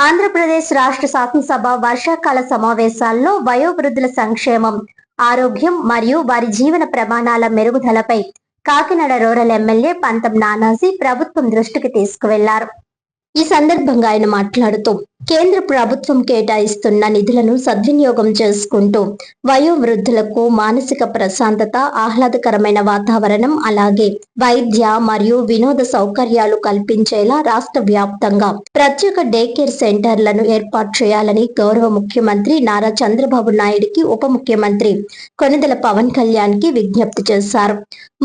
ఆంధ్రప్రదేశ్ రాష్ట్ర శాసనసభ వర్షాకాల సమావేశాల్లో వయోవృద్ధుల సంక్షేమం, ఆరోగ్యం మరియు వారి జీవన ప్రమాణాల మెరుగుదలపై కాకినాడ రూరల్ ఎమ్మెల్యే పంతం నానాజీ ప్రభుత్వం దృష్టికి తీసుకువెళ్లారు. ఈ సందర్భంగా ఆయన మాట్లాడుతూ కేంద్ర ప్రభుత్వం కేటాయిస్తున్న నిధులను సద్వినియోగం చేసుకుంటూ వయోవృద్ధులకు మానసిక ప్రశాంతత, ఆహ్లాదకరమైన వాతావరణం, అలాగే వైద్య మరియు వినోద సౌకర్యాలు కల్పించేలా రాష్ట్ర వ్యాప్తంగా ప్రత్యేక డే కేర్ సెంటర్లను ఏర్పాటు చేయాలని గౌరవ ముఖ్యమంత్రి నారా చంద్రబాబు నాయుడికి ఉప ముఖ్యమంత్రి కొణిదెల పవన్ కళ్యాణ్ కి విజ్ఞప్తి చేశారు.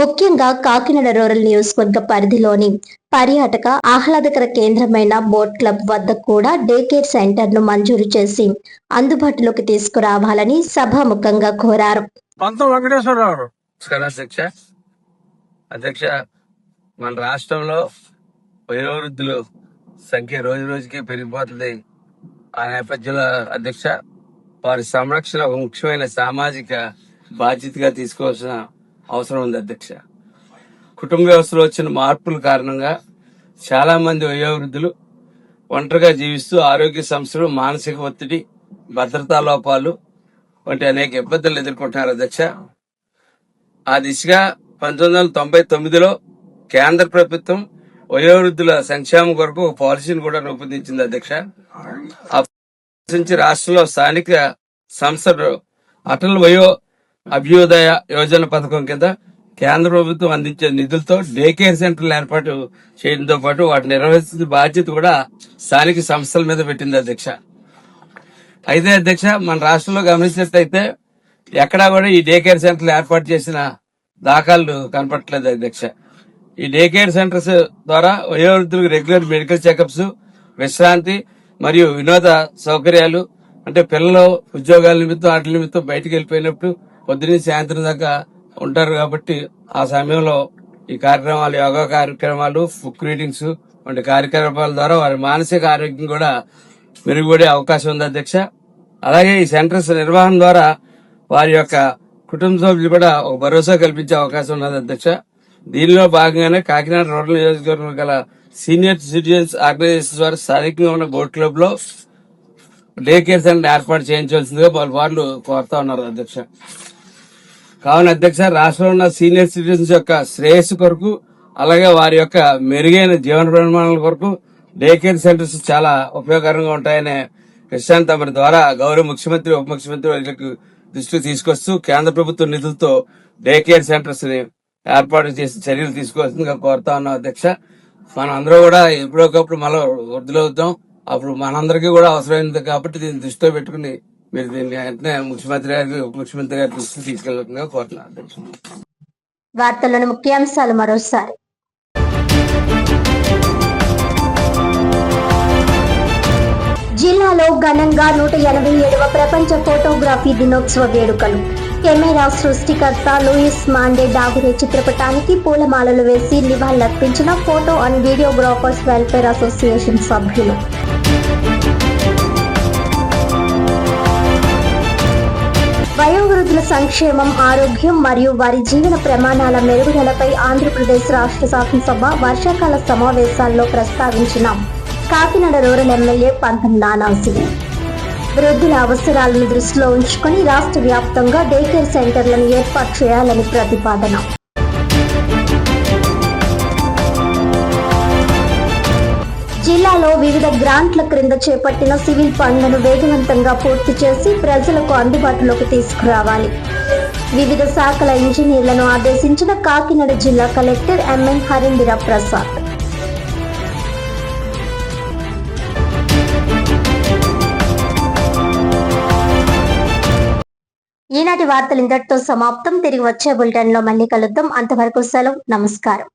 ముఖ్యంగా కాకినాడ రూరల్ నియోజకవర్గ పరిధిలోని పర్యాటక ఆహ్లాదకర కేంద్రమైన బోట్ క్లబ్ వద్ద కూడా డే కేర్ సెంటర్ ను మంజూరు చేసి అందుబాటులోకి తీసుకురావాలని సభాముఖంగా కోరారు. అధ్యక్ష, మన రాష్ట్రంలో వయోవృద్ధుల సంఖ్య రోజు రోజుకి పెరిగిపోతుంది. ఆ నేపథ్యంలో అధ్యక్ష, వారి సంరక్షణ ఒక ముఖ్యమైన సామాజిక బాధ్యతగా తీసుకోవాల్సిన అవసరం ఉంది. అధ్యక్ష, కుటుంబ వ్యవస్థలో వచ్చిన మార్పుల కారణంగా చాలా మంది వయోవృద్ధులు ఒంటరిగా జీవిస్తూ ఆరోగ్య సమస్యలు, మానసిక ఒత్తిడి, భద్రతా లోపాలు వంటి అనేక ఇబ్బందులు ఎదుర్కొంటున్నారు. అధ్యక్ష, ఆ దిశగా 1999లో కేంద్ర ప్రభుత్వం వయోవృద్ధుల సంక్షేమం కొరకు ఒక పాలసీని కూడా రూపొందించింది. అధ్యక్ష, ఆ నుంచి రాష్ట్రంలో స్థానిక సంస్థలు అటల్ వయో అభ్యుదయ యోజన పథకం కింద కేంద్ర ప్రభుత్వం అందించే నిధులతో డే కేర్ సెంటర్లు ఏర్పాటు చేయడంతో పాటు వాటిని నిర్వహించే బాధ్యత కూడా స్థానిక సంస్థల మీద పెట్టింది. అధ్యక్ష, అయితే అధ్యక్ష, మన రాష్ట్రంలో గమనించినట్లయితే ఎక్కడా కూడా ఈ డే కేర్ సెంటర్లు ఏర్పాటు చేసిన దాఖలు కనపడట్లేదు. అధ్యక్ష, ఈ డే కేర్ సెంటర్స్ ద్వారా వయోవృద్ధులకు రెగ్యులర్ మెడికల్ చెకప్స్, విశ్రాంతి మరియు వినోద సౌకర్యాలు, అంటే పిల్లలు ఉద్యోగాల నిమిత్తం వాటి నిమిత్తం బయటకు వెళ్ళిపోయినప్పుడు పొద్దున్న సాయంత్రం దాకా ఉంటారు కాబట్టి ఆ సమయంలో ఈ కార్యక్రమాలు, యోగా కార్యక్రమాలు, బుక్ రీడింగ్స్ వంటి కార్యక్రమాల ద్వారా వారి మానసిక ఆరోగ్యం కూడా మెరుగుపడే అవకాశం ఉంది. అధ్యక్ష, అలాగే ఈ సెంటర్స్ నిర్వహణ ద్వారా వారి యొక్క కుటుంబ సభ్యులు కూడా ఒక భరోసా కల్పించే అవకాశం ఉన్నది. అధ్యక్ష, దీనిలో భాగంగానే కాకినాడ రూరల్ నియోజకవర్గం గల సీనియర్ సిటిజన్స్ ఆర్గనైజేషన్ ద్వారా స్థానికంగా ఉన్న బోట్ క్లబ్ లో డే కేర్ సెంటర్ ఏర్పాటు చేయించవలసిందిగా వాళ్ళు కోరుతా ఉన్నారు. అధ్యక్ష, కావున అధ్యక్ష, రాష్ట్రంలో ఉన్న సీనియర్ సిటిజన్స్ యొక్క శ్రేయస్సు కొరకు, అలాగే వారి యొక్క మెరుగైన జీవన ప్రమాణాల కొరకు డే కేర్ సెంటర్స్ చాలా ఉపయోగకరంగా ఉంటాయనే విషయాన్ని తమ ద్వారా గౌరవ ముఖ్యమంత్రి, ఉప ముఖ్యమంత్రి వారికి దృష్టికి తీసుకొస్తూ కేంద్ర ప్రభుత్వ నిధులతో డే కేర్ సెంటర్స్ ని ఏర్పాటు చేసి చర్యలు తీసుకోవాల్సిందిగా కోరుతా ఉన్నాం. అధ్యక్ష, మనం అందరూ కూడా ఎప్పుడొకప్పుడు మళ్ళీ వృద్ధులవుతాం, అప్పుడు మనందరికీ కూడా అవసరమైంది కాబట్టి దీన్ని దృష్టిలో పెట్టుకుని మీరు దీన్ని వెంటనే ముఖ్యమంత్రి గారికి, ఉప ముఖ్యమంత్రి గారి దృష్టికి తీసుకెళ్లాల్సిందిగా కోరుతున్నాను. అధ్యక్ష, వార్తల్లోని ముఖ్యాంశాలు మరోసారి. జిల్లాలో ఘనంగా 187వ ప్రపంచ ఫోటోగ్రఫీ దినోత్సవ వేడుకలు. కెమెరా సృష్టికర్త లూయిస్ మాండే డాగురే చిత్రపటానికి పూలమాలలు వేసి నివాళులర్పించిన photo and videographers welfare association సభ్యులు. వయోవృద్ధుల సంక్షేమం, ఆరోగ్యం మరియు వారి జీవన ప్రమాణాల మెరుగుదలపై ఆంధ్రప్రదేశ్ రాష్ట్ర శాసనసభ వర్షాకాల సమావేశాల్లో ప్రస్తావించిన కాకినాడ రూరల్ ఎమ్మెల్యే పంతం నానాజీ. వృద్ధుల అవసరాలను దృష్టిలో ఉంచుకుని రాష్ట్ర వ్యాప్తంగా డే కేర్ సెంటర్లను ఏర్పాటు చేయాలని ప్రతిపాదన. జిల్లాలో వివిధ గ్రాంట్ల క్రింద చేపట్టిన సివిల్ పనులను వేగవంతంగా పూర్తి చేసి ప్రజలకు అందుబాటులోకి తీసుకురావాలి. వివిధ శాఖల ఇంజనీర్లను ఆదేశించిన కాకినాడ జిల్లా కలెక్టర్ ఎంఎన్ హరేంద్ర ప్రసాద్. ఈనాటి వార్తలు ఇంతటితో సమాప్తం. తిరిగి వచ్చే బులెటిన్ లో మళ్ళీ కలుద్దాం. అంతవరకు సెలవు. నమస్కారం.